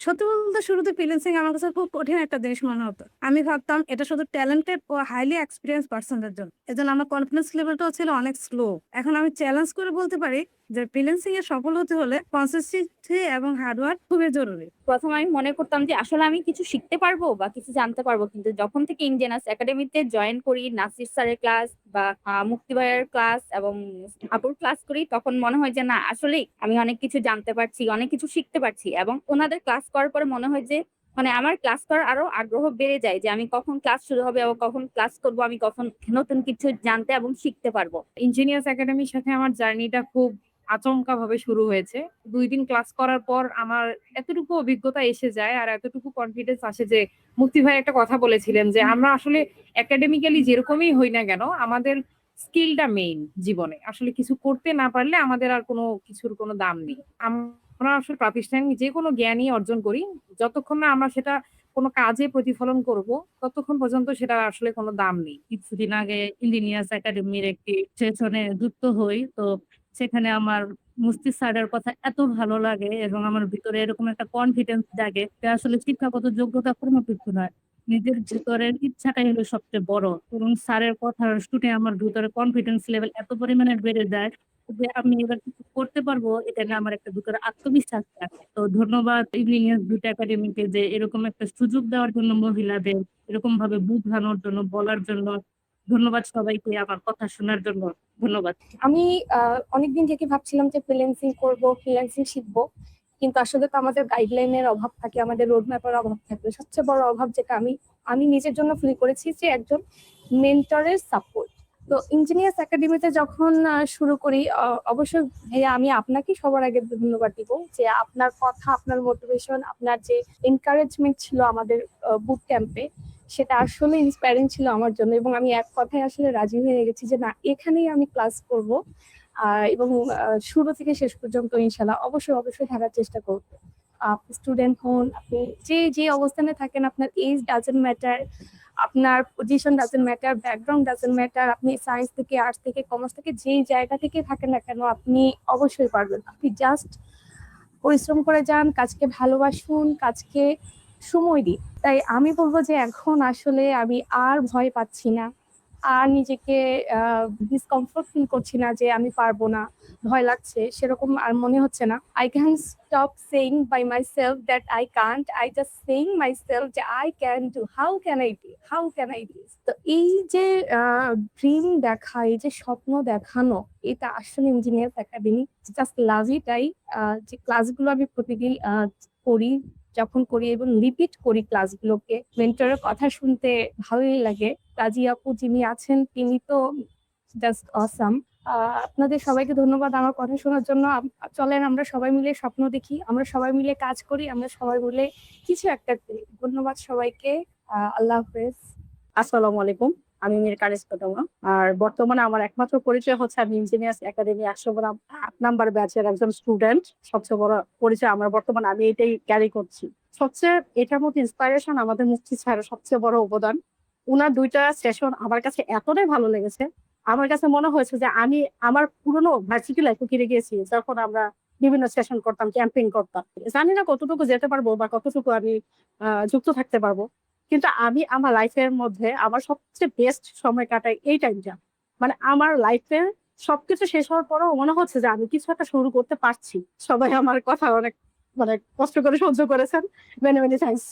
সত্যি বলতে শুরুতে ফ্রিল্যান্সিং আমার কাছে খুব কঠিন একটা জিনিস মনে হতো। আমি ভাবতাম এটা শুধু ট্যালেন্টেড ও হাইলি এক্সপেরিয়েন্স পারসনদের জন্য। এজন্য আমার কনফিডেন্স লেভেলটাও ছিল অনেক স্লো। এখন আমি চ্যালেঞ্জ করে বলতে পারি যে ফ্রিল্যান্সিং এ সফল হতে হলে কনসিস্টেন্সি এবং হার্ড ওয়ার্ক খুবই জরুরি। ১ম আমি মনে করতাম যে আসলে আমি কিছু শিখতে পারবো বা কিছু জানতে পারবো। কিন্তু যখন থেকে ইনজেনাস একাডেমিতে জয়েন করি, নাসির স্যারের ক্লাস বা মুক্তি ভাইয়ার ক্লাস এবং আপুর ক্লাস করি, তখন মনে হয় যে না আসলেই আমি অনেক কিছু জানতে পারছি, অনেক কিছু শিখতে পারছি। এবং ওনাদের ক্লাস করার পরে মনে হয় যে মানে আমার ক্লাস করার আরো আগ্রহ বেড়ে যায় যে আমি কখন ক্লাস শুরু হবে এবং কখন ক্লাস করব, আমি কখন নতুন কিছু জানতে এবং শিখতে পারবো। ইঞ্জিনিয়ার্স একাডেমির সাথে আমার জার্নিটা খুব আচমকাভাবে শুরু হয়েছে। ২ দিন ক্লাস করার পর আমার এতটুকু অভিজ্ঞতা এসে যায় আর এতটুকু কনফিডেন্স আসে যে মুফতি ভাই একটা কথা বলেছিলেন যে, "আমরা আসলে একাডেমিক্যালি যেরকমই হই না কেন, আমাদের স্কিলটা মেইন জীবনে। আসলে কিছু করতে না পারলে আমাদের আর কোনো কিছুর কোনো দাম নেই।" আমরা আসলে প্রাতিষ্ঠানিক যেকোনো জ্ঞানই অর্জন করি, যতক্ষণ না আমরা সেটা কোনো কাজে প্রতিফলন করব, ততক্ষণ পর্যন্ত সেটার আসলে কোনো দাম নেই। কিছুদিন আগে ইঞ্জিনিয়ার্স একাডেমির একটি সেশনে যুক্ত হই। তো সেখানে আমার মুস্তি স্যারের কথা এত ভালো লাগে এবং আমার ভিতরে এরকম একটা কনফিডেন্স জাগে যে আসলে শিক্ষাগত যোগ্যতা কোনো কিছু নয়। নিজের ভেতরের ইচ্ছাটাই হলো সবচেয়ে বড়। এবং স্যারের কথা শুনে আমার ভিতরে কনফিডেন্স লেভেল এত পরিমাণে বেড়ে যায় যে আমি এবার কিছু করতে পারবো, এটা নিয়ে আমার একটা ভিতরে আত্মবিশ্বাস থাকে। তো ধন্যবাদ ইঞ্জিনিয়ার্স দুটো একাডেমিকে যে এরকম একটা সুযোগ দেওয়ার জন্য মহিলাদের, এরকম ভাবে বুঝানোর জন্য, বলার জন্য। ধন্যবাদ সবাইকে আমার কথা শোনার জন্য। ধন্যবাদ। আমি অনেকদিন থেকে ভাবছিলাম যে ফ্রিল্যান্সিং করব, ফ্রিল্যান্সিং শিখবো। কিন্তু আসলে তো আমাদের গাইডলাইনের অভাব থাকে, আমাদের রোড ম্যাপের অভাব থাকে। সবচেয়ে বড় অভাব যেটা আমি আমি নিজের জন্য ফিল করেছি যে একজন মেন্টরের সাপোর্ট। তো ইঞ্জিনিয়ার্স একাডেমিতে যখন শুরু করি, অবশ্যই ভাইয়া আমি আপনাকে সবার আগে ধন্যবাদ দিব যে আপনার কথা, আপনার মোটিভেশন, আপনার যে এনকারেজমেন্ট ছিল আমাদের বুট ক্যাম্পে, সেটা আসলে ইন্সপায়ারিং ছিল আমার জন্য। এবং আমি এক কথায় আসলে রাজি হয়ে গেছি যে না, এখানেই আমি ক্লাস করব। এবং শুরু থেকে শেষ পর্যন্ত ইনশাল্লাহ অবশ্যই অবশ্যই থাকার চেষ্টা করব। আপনি স্টুডেন্ট হন, আপনি যে অবস্থানে থাকেন, আপনার এজ ডাজেন্ট ম্যাটার, আপনার position doesn't matter, background doesn't matter. আপনি সায়েন্স থেকে, আর্টস থেকে, কমার্স থেকে, যেই জায়গা থেকে থাকেন না কেন, আপনি অবশ্যই পারবেন। আপনি জাস্ট পরিশ্রম করে যান, কাজকে ভালোবাসুন, কাজকে সময় দিন। তাই আমি বলবো যে এখন আসলে আমি আর ভয় পাচ্ছি না, আর নিজেকে ডিসকমফোর্ট ফিল করছি না যে আমি পারবো না, ভয় লাগছে, সেরকম আর মনে হচ্ছে না। I can stop saying by myself that I can't, I just saying myself যে I can do, how can I do, how can I do. তো এই যে ড্রিম দেখা, এই যে স্বপ্ন দেখানো, এটা আসলে ইঞ্জিনিয়ার্স একাডেমি জাস্ট লাভ ইট। তাই যে ক্লাসগুলো আমি প্রতিদিন করি, যখন করি এবং রিপিট করি ক্লাসগুলোকে, মেন্টরের কথা শুনতে ভালোই লাগে। কাজী আপু যিনি আছেন তিনি তো জাস্ট অসাম। আপনাদের সবাইকে ধন্যবাদ আমার কথা শোনার জন্য। চলেন আমরা সবাই মিলে স্বপ্ন দেখি, আমরা সবাই মিলে কাজ করি, আমরা সবাই মিলে কিছু একটা করি। ধন্যবাদ সবাইকে। আল্লাহ হাফেজ। আসসালামু আলাইকুম। আমি মীর কানিজ ফাতেমা। আর বর্তমানে আমার একমাত্র পরিচয় হচ্ছে আমি ইঞ্জিনিয়ার্স একাডেমি ৮ নাম্বার ব্যাচের একজন স্টুডেন্ট। সবচেয়ে বড় পরিচয় আমার বর্তমানে আমি এটাই ক্যারি করছি। সবচেয়ে এটার মধ্যে ইন্সপায়ারেশন আমাদের মুফতি স্যারের সবচেয়ে বড় অবদান। উনার ২ টা সেশন আমার কাছে এতটাই ভালো লেগেছে। আমার কাছে মনে হয়েছে যে আমি আমার পুরনো ভার্সিটি লাইফে ফিরে গিয়েছি। যখন আমরা বিভিন্ন সেশন করতাম, ক্যাম্পিং করতাম। জানি না কতটুকু যেতে পারবো বা কতটুকু আমি যুক্ত থাকতে পারবো। কিন্তু আমি আমার লাইফের মধ্যে আমার সবচেয়ে বেস্ট সময় কাটাই এই টাইমটা। মানে আমার লাইফের সবকিছু শেষ হওয়ার পরেও মনে হচ্ছে যে আমি কিছু একটা শুরু করতে পারছি। সবাই আমার কথা অনেক মানে কষ্ট করে সহ্য করেছেন। Many, many thanks.